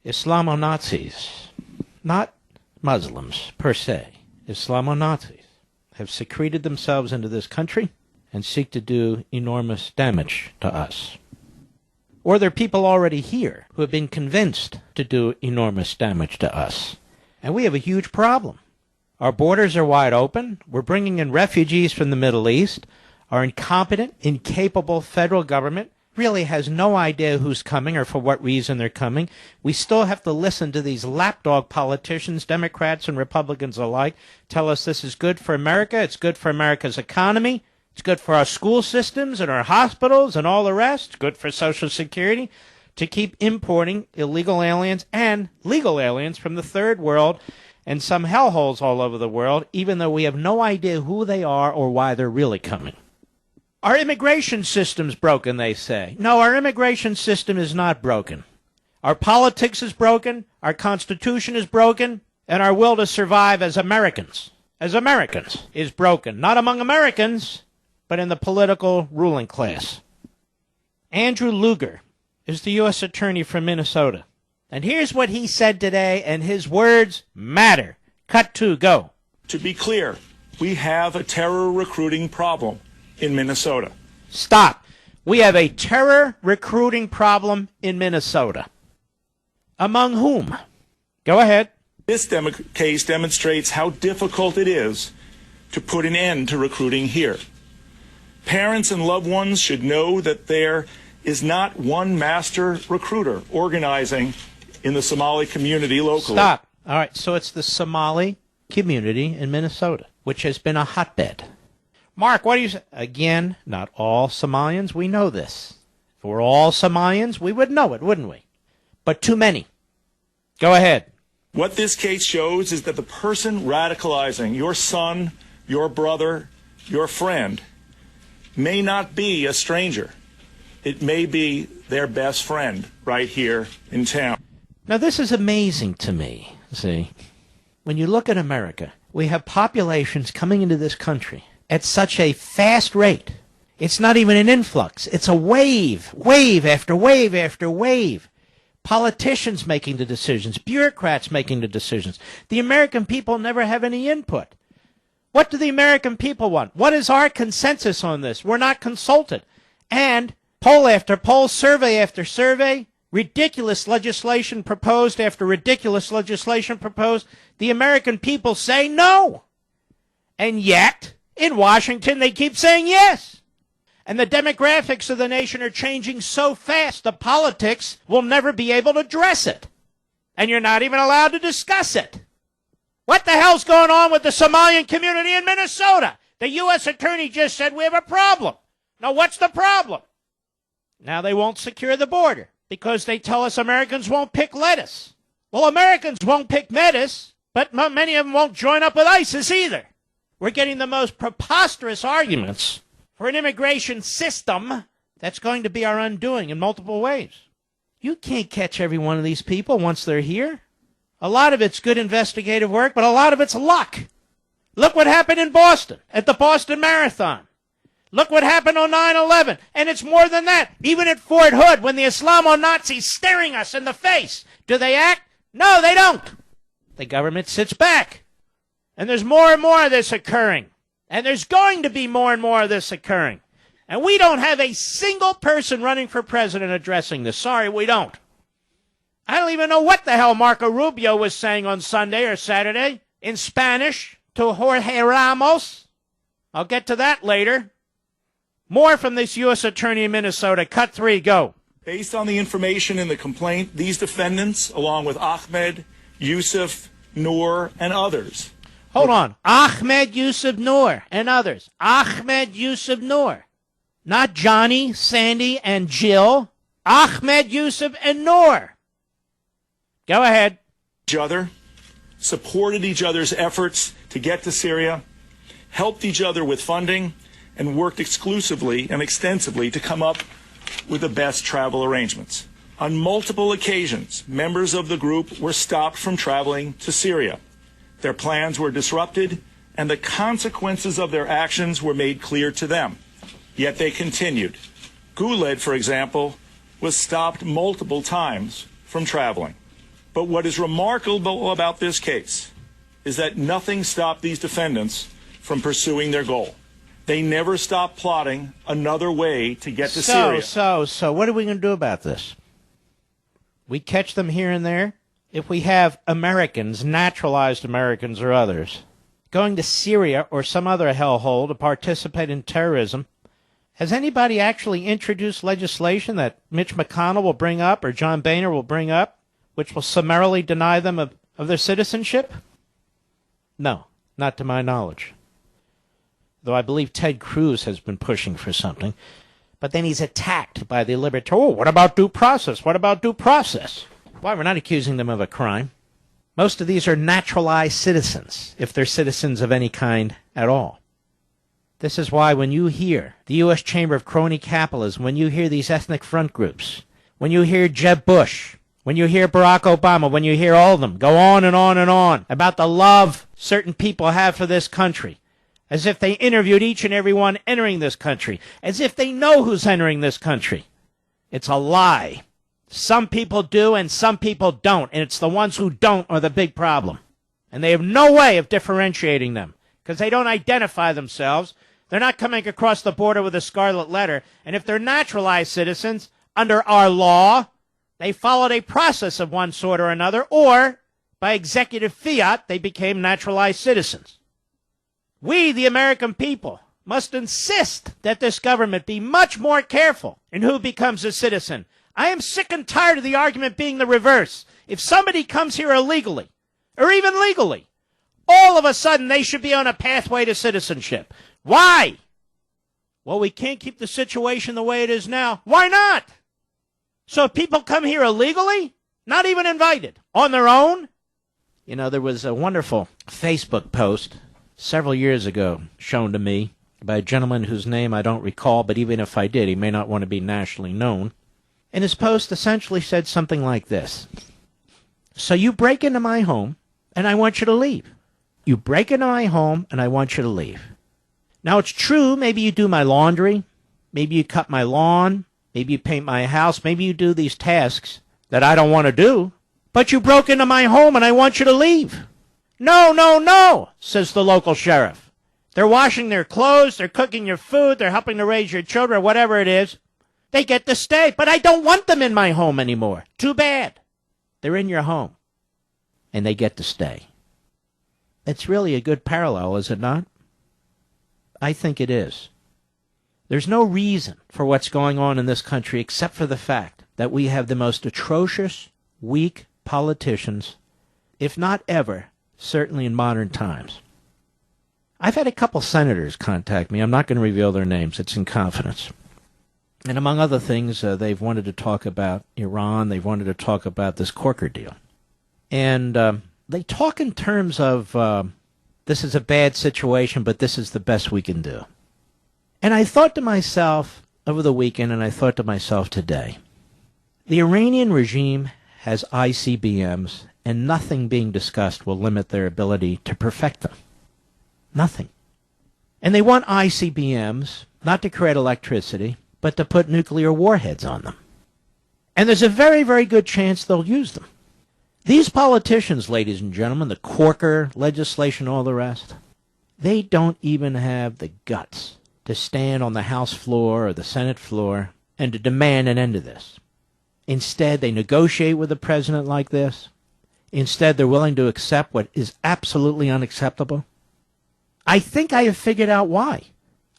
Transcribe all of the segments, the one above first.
Islamo-Nazis, not Muslims per se, Islamo-Nazis, have secreted themselves into this country and seek to do enormous damage to us. Or there are people already here who have been convinced to do enormous damage to us. And we have a huge problem. Our borders are wide open. We're bringing in refugees from the Middle East. Our incompetent, incapable federal government really has no idea who's coming or for what reason they're coming. We still have to listen to these lapdog politicians, Democrats and Republicans alike, tell us this is good for America, it's good for America's economy, it's good for our school systems and our hospitals and all the rest, it's good for Social Security, to keep importing illegal aliens and legal aliens from the third world and some hellholes all over the world, even though we have no idea who they are or why they're really coming. Our immigration system's broken, they say. No, our immigration system is not broken. Our politics is broken, our Constitution is broken, and our will to survive as Americans is broken. Not among Americans, but in the political ruling class. Andrew Lugar is the U.S. Attorney from Minnesota. And here's what he said today, and his words matter. Cut 2, go. To be clear, we have a terror recruiting problem in Minnesota. Stop. We have a terror recruiting problem in Minnesota. Among whom? Go ahead. This case demonstrates how difficult it is to put an end to recruiting here. Parents and loved ones should know that there is not one master recruiter organizing in the Somali community locally. Stop. All right, so it's the Somali community in Minnesota, which has been a hotbed. Mark, what do you say? Again, not all Somalians. We know this. If we're all Somalians, we would know it, wouldn't we? But too many. Go ahead. What this case shows is that the person radicalizing your son, your brother, your friend may not be a stranger. It may be their best friend right here in town. Now, this is amazing to me. See, when you look at America, we have populations coming into this country at such a fast rate. It's not even an influx. It's a wave after wave after wave. Politicians making the decisions, bureaucrats making the decisions. The American people never have any input. What do the American people want? What is our consensus on this? We're not consulted. And poll after poll, survey after survey, ridiculous legislation proposed after ridiculous legislation proposed, the American people say no. And yet, in Washington, they keep saying yes. And the demographics of the nation are changing so fast, the politics will never be able to address it. And you're not even allowed to discuss it. What the hell's going on with the Somalian community in Minnesota? The U.S. Attorney just said we have a problem. Now, what's the problem? Now they won't secure the border because they tell us Americans won't pick lettuce. Well, Americans won't pick lettuce, but many of them won't join up with ISIS either. We're getting the most preposterous arguments for an immigration system that's going to be our undoing in multiple ways. You can't catch every one of these people once they're here. A lot of it's good investigative work, but a lot of it's luck. Look what happened in Boston, at the Boston Marathon. Look what happened on 9/11. And it's more than that. Even at Fort Hood, when the Islamo-Nazis staring us in the face, do they act? No, they don't. The government sits back. And there's more and more of this occurring. And there's going to be more and more of this occurring. And we don't have a single person running for president addressing this. Sorry, we don't. I don't even know what the hell Marco Rubio was saying on Sunday or Saturday in Spanish to Jorge Ramos. I'll get to that later. More from this U.S. Attorney in Minnesota. Cut 3, go. Based on the information in the complaint, these defendants, along with Ahmed, Yusuf, Noor, and others. Hold on. Ahmed Yusuf Noor and others. Ahmed Yusuf Noor. Not Johnny, Sandy, and Jill. Ahmed Yusuf and Noor. Go ahead. Each other, supported each other's efforts to get to Syria, helped each other with funding, and worked exclusively and extensively to come up with the best travel arrangements. On multiple occasions, members of the group were stopped from traveling to Syria. Their plans were disrupted, and the consequences of their actions were made clear to them. Yet they continued. Guled, for example, was stopped multiple times from traveling. But what is remarkable about this case is that nothing stopped these defendants from pursuing their goal. They never stopped plotting another way to get to Syria. So, what are we going to do about this? We catch them here and there. If we have Americans, naturalized Americans or others, going to Syria or some other hellhole to participate in terrorism, has anybody actually introduced legislation that Mitch McConnell will bring up or John Boehner will bring up, which will summarily deny them of their citizenship? No, not to my knowledge. Though I believe Ted Cruz has been pushing for something. But then he's attacked by the libertarians. Oh, what about due process? What about due process? Why, we're not accusing them of a crime. Most of these are naturalized citizens, if they're citizens of any kind at all. This is why when you hear the U.S. Chamber of Crony Capitalism, when you hear these ethnic front groups, when you hear Jeb Bush, when you hear Barack Obama, when you hear all of them go on and on and on about the love certain people have for this country, as if they interviewed each and every one entering this country, as if they know who's entering this country. It's a lie. Some people do and some people don't, and it's the ones who don't are the big problem. And they have no way of differentiating them because they don't identify themselves. They're not coming across the border with a scarlet letter. And if they're naturalized citizens, under our law, they followed a process of one sort or another, or by executive fiat, they became naturalized citizens. We, the American people, must insist that this government be much more careful in who becomes a citizen. I am sick and tired of the argument being the reverse. If somebody comes here illegally, or even legally, all of a sudden they should be on a pathway to citizenship. Why? Well, we can't keep the situation the way it is now. Why not? So if people come here illegally, not even invited, on their own? You know, there was a wonderful Facebook post several years ago shown to me by a gentleman whose name I don't recall, but even if I did, he may not want to be nationally known. And his post essentially said something like this. So you break into my home, and I want you to leave. You break into my home, and I want you to leave. Now, it's true, maybe you do my laundry, maybe you cut my lawn, maybe you paint my house, maybe you do these tasks that I don't want to do, but you broke into my home, and I want you to leave. No, no, no, says the local sheriff. They're washing their clothes, they're cooking your food, they're helping to raise your children, whatever it is. They get to stay, but I don't want them in my home anymore. Too bad. They're in your home, and they get to stay. It's really a good parallel, is it not? I think it is. There's no reason for what's going on in this country except for the fact that we have the most atrocious, weak politicians, if not ever, certainly in modern times. I've had a couple senators contact me. I'm not going to reveal their names. It's in confidence. And among other things, they've wanted to talk about Iran. They've wanted to talk about this Corker deal. And they talk in terms of this is a bad situation, but this is the best we can do. And I thought to myself over the weekend, and I thought to myself today, the Iranian regime has ICBMs, and nothing being discussed will limit their ability to perfect them. Nothing. And they want ICBMs not to create electricity, but to put nuclear warheads on them. And there's a very, very good chance they'll use them. These politicians, ladies and gentlemen, the Corker legislation, all the rest, they don't even have the guts to stand on the House floor or the Senate floor and to demand an end to this. Instead, they negotiate with the president like this. Instead, they're willing to accept what is absolutely unacceptable. I think I have figured out why.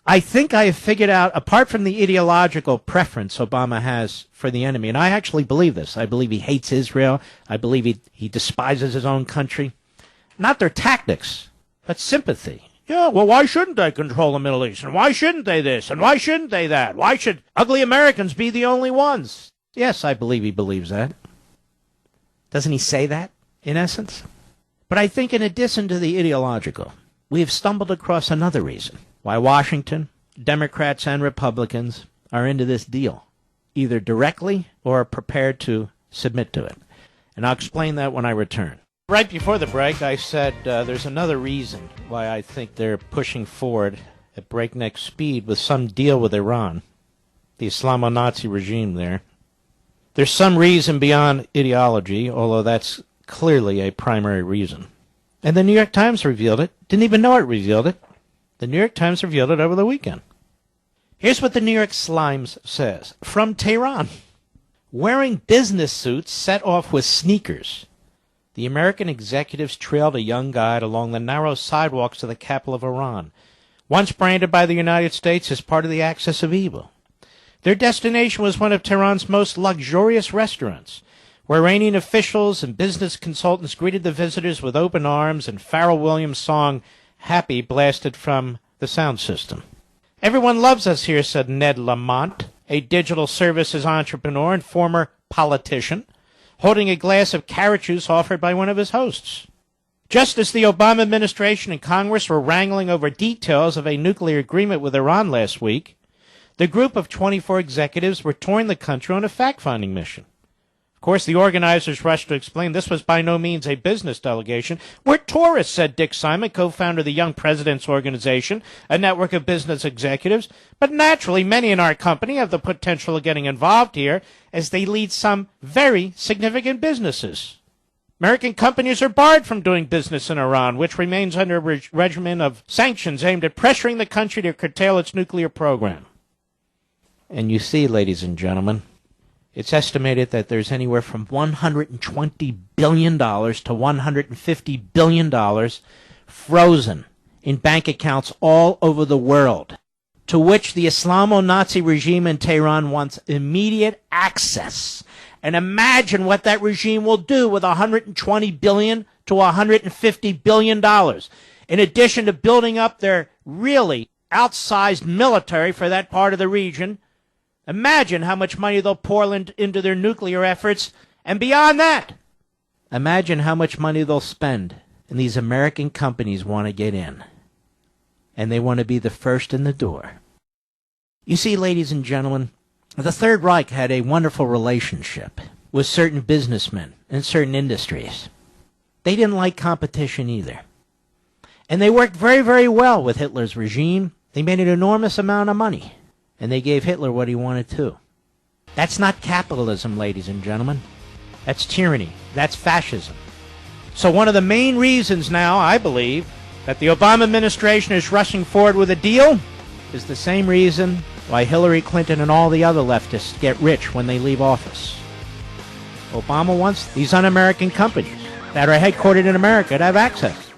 I think I have figured out, apart from the ideological preference Obama has for the enemy, and I actually believe this. I believe he hates Israel. I believe he despises his own country. Not their tactics, but sympathy. Yeah, well, why shouldn't they control the Middle East? And why shouldn't they this? And why shouldn't they that? Why should ugly Americans be the only ones? Yes, I believe he believes that. Doesn't he say that, in essence? But I think in addition to the ideological, we have stumbled across another reason why Washington, Democrats and Republicans, are into this deal, either directly or prepared to submit to it. And I'll explain that when I return. Right before the break, I said there's another reason why I think they're pushing forward at breakneck speed with some deal with Iran, the Islamo-Nazi regime there. There's some reason beyond ideology, although that's clearly a primary reason. And the New York Times revealed it. Didn't even know it revealed it. The New York Times revealed it over the weekend. Here's what the New York Slimes says. From Tehran. Wearing business suits set off with sneakers, the American executives trailed a young guide along the narrow sidewalks of the capital of Iran, once branded by the United States as part of the axis of evil. Their destination was one of Tehran's most luxurious restaurants, where Iranian officials and business consultants greeted the visitors with open arms and Pharrell Williams' song Happy blasted from the sound system. Everyone loves us here, said Ned Lamont, a digital services entrepreneur and former politician, holding a glass of carrot juice offered by one of his hosts. Just as the Obama administration and Congress were wrangling over details of a nuclear agreement with Iran last week, the group of 24 executives were touring the country on a fact-finding mission. Of course, the organizers rushed to explain this was by no means a business delegation. We're tourists, said Dick Simon, co-founder of the Young Presidents Organization, a network of business executives. But naturally, many in our company have the potential of getting involved here as they lead some very significant businesses. American companies are barred from doing business in Iran, which remains under a regimen of sanctions aimed at pressuring the country to curtail its nuclear program. And you see, ladies and gentlemen, it's estimated that there's anywhere from $120 billion to $150 billion frozen in bank accounts all over the world, to which the Islamo-Nazi regime in Tehran wants immediate access. And imagine what that regime will do with $120 billion to $150 billion, in addition to building up their really outsized military for that part of the region. Imagine how much money they'll pour into their nuclear efforts. And beyond that, imagine how much money they'll spend. And these American companies want to get in. And they want to be the first in the door. You see, ladies and gentlemen, the Third Reich had a wonderful relationship with certain businessmen in certain industries. They didn't like competition either. And they worked very, very well with Hitler's regime. They made an enormous amount of money. And they gave Hitler what he wanted too. That's not capitalism, ladies and gentlemen. That's tyranny. That's fascism. So one of the main reasons now, I believe, that the Obama administration is rushing forward with a deal is the same reason why Hillary Clinton and all the other leftists get rich when they leave office. Obama wants these un-American companies that are headquartered in America to have access.